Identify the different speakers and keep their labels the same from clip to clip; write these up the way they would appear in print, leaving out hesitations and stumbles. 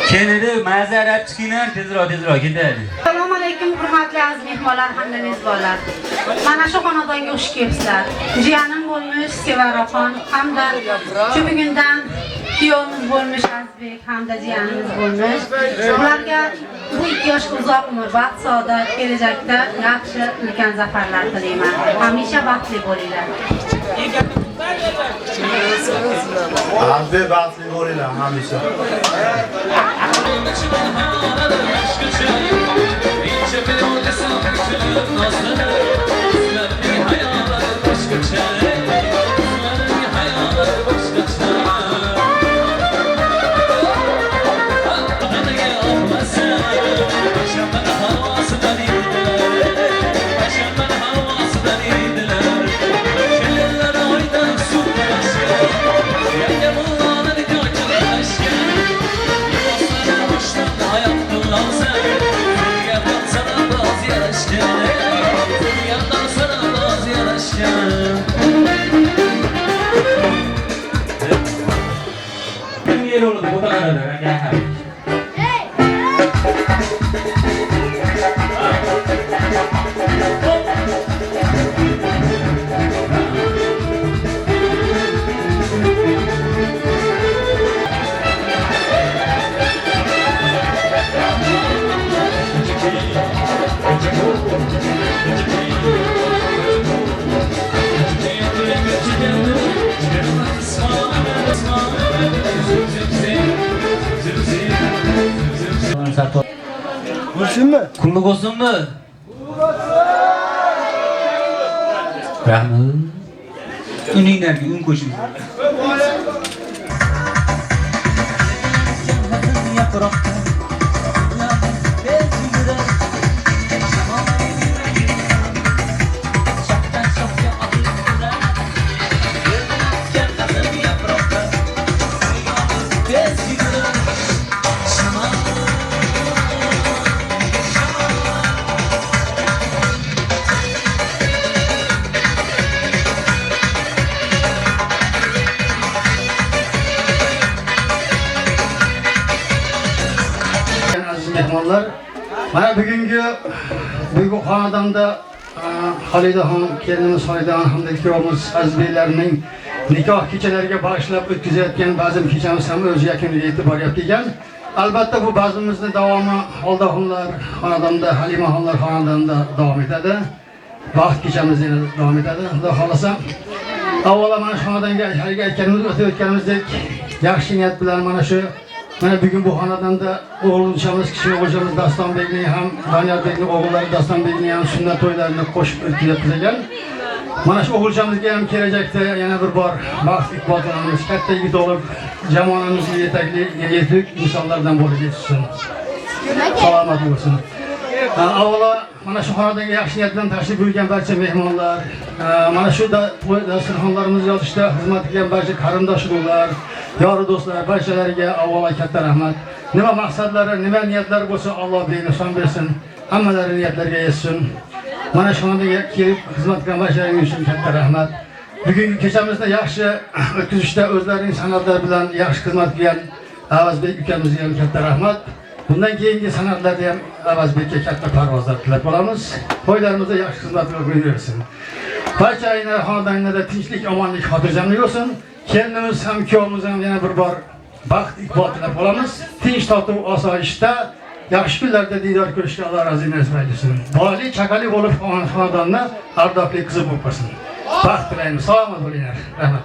Speaker 1: Kenedi mazarab chiqinglar tezroq ketadi.
Speaker 2: Assalomu alaykum hurmatli aziz mehmonlar hamda mezbonlar. Mana shu xonadonga xush kelibsizlar. Jiyanim bo'lmish Sevaraxon hamda shu bugundan kuyovimiz bo'lmish Azbek hamda jiyanimiz bo'lmish. Ularga bu 2 yoshga uzoq umr, baxt, saodat, kelajakda yaxshi ulkan zafarlar tilayman. Hamisha baxtli bo'linglar.
Speaker 3: Azbek baxtli bo'linglar hamisha.
Speaker 1: Kullu olsun mu? Rahmet. Ünlüler bir ün koşun.
Speaker 4: Mana bugungi xonadonda Xolidaxon, kelinimiz Xolidaxon hamda kuyovimiz Azbeklarning nikoh kechalariga bag'ishlab o'tkazayotgan bazm kechamiz ham o'z yakuniga yetib boryapti ekan. Albatta bu bazmimizni davomi Xolidaxonlar xonadonida, Halimaxonlar xonadonida davom etadi. Baxt kechamiz yana davom etadi. Xudo xolasa, avvalo mana shu xonadonga haligi o'tayotganimizdek yaxshi niyat bilan mana bugun bu xonadonda o'g'ilchamiz, kichik o'g'ilchamiz Dastonbekning ham Doniyorbekning o'g'illari Dastonbekning ham sunnat to'ylarini qo'shib o'tkazib ekan. Mana shu o'g'ilchamizga ham kelajakda yana bir bor baxt iqbol qilamiz. Katta yigit bo'lib, jamoamizga yetuk insonlardan bo'lib yetishsin. Salomat bo'lsin. Avvalo mana shu xonadonga yaxshi niyat bilan tashrif buyurgan barcha mehmonlar, mana shu dasturxonlarimizni yozishda xizmat qilgan barcha qarindoshlar, yori do'stlar barchalariga avvalo katta rahmat. Nima maqsadlari, nima niyatlari bo'lsa Alloh benison bersin, hammalari niyatlariga yetsin. Mana shu xonadonga kelib xizmat qilgan barchalaringiz uchun katta rahmat. Bugungi kechamizni yaxshi o'tkazishda o'zlarining san'atlari bilan yaxshi xizmat qilgan Avazbek ukamizga ham katta rahmat. Bundan keyingi san'atlarda ham Avazbekka katta parvozlar tilab qolamiz. To'ylarimizda yaxshi xizmat qilib qo'yaversin. Barcha xonadonlarda tinchlik, omonlik, xotirjamlik bo'lsin. Kelinimiz ham kuyovimiz ham yana bir bor baxt iqbol tilab qolamiz. Tinch, totuv, osoyishta yaxshi kunlarda diydor ko'rishga Alloh rozi nasib etsin. Boyli, chaqali bo'lib xonadonni ardoqli qizi bo'lib qolsin. Baxt tilaymiz. Salomat bo'linglar. Rahmat.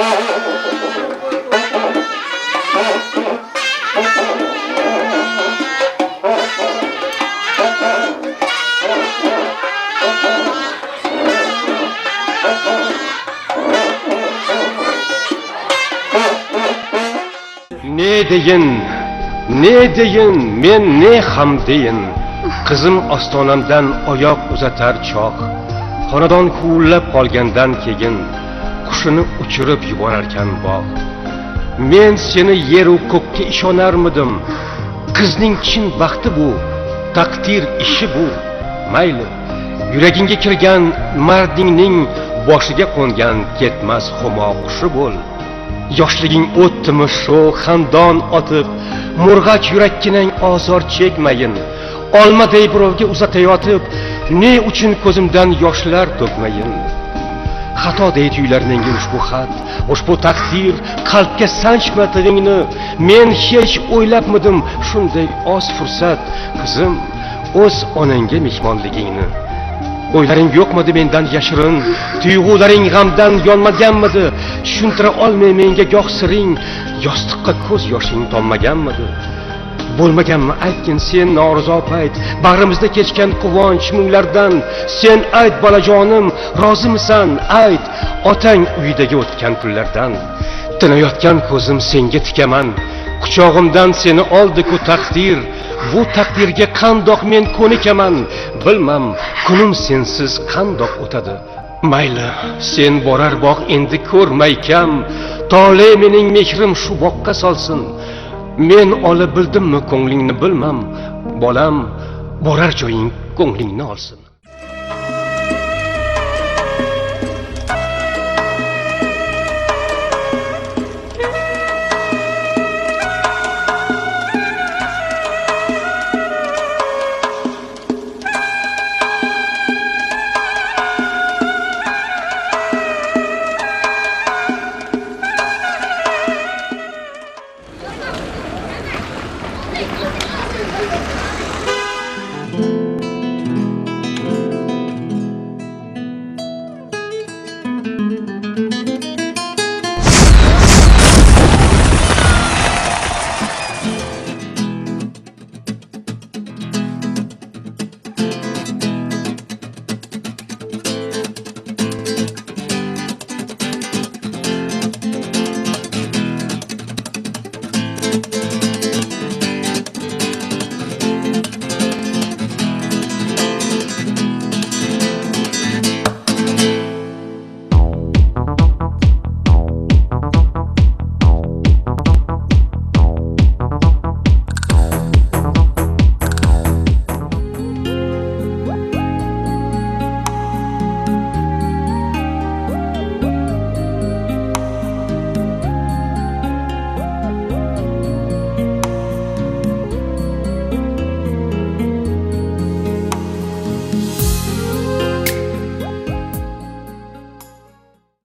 Speaker 5: Oh, Ne deyin, men ne ham deyin. Qizim ostonamdan oyoq uzatar choq. Xonadon kuvullab qolgandan keyin qushini uchirib yuborarkan bog'. Men seni yer u ko'kka ishonarmidim? Qizning chin baxti bu, taqdir ishi bu. Mayli, yuragingga kirgan mardingning boshiga qo'ngan ketmas xumo qushi bo'l. Yoshliging o'tdimi shu xandon otib, murg'ach yurakkinang ozor chekmayin. Olmaday birovga uzatayotib, ne uchun ko'zimdan yoshlar to'kmayin. Xato deydi tuyular menga ushbu xat, ushbu taqdir qalbga sanchma tig'ingni. Men hech o'ylabmidim shunday oz fursat, qizim, o'z onangga mehmonligingni. O'ylaring yo'qmidi mendan yashirin, tuyg'ularing g'amdan yonmaganmidi? Tushuntira olmay menga goh siring, yostiqqa ko'z yoshing tommaganmidi? Bo'lmaganmi aytgin sen norizo payt, bag'rimizda kechgan quvonch munglardan. Sen ayt bolajonim, rozimisan? Ayt, otang uyidagi o'tgan kunlardan. Tinayotgan ko'zim senga tikaman, quchog'imdan seni oldi-ku taqdir. Bu taqdirga qandoq men ko'nikaman, bilmam kunim sensiz qandoq o'tadi. Mayli, sen borar boq endi ko'rmay kam, tole mening mehrim shu boqqa solsin. Men olib bildimmi ko'nglingni bilmam, bolam, borar joying ko'nglingni olsin.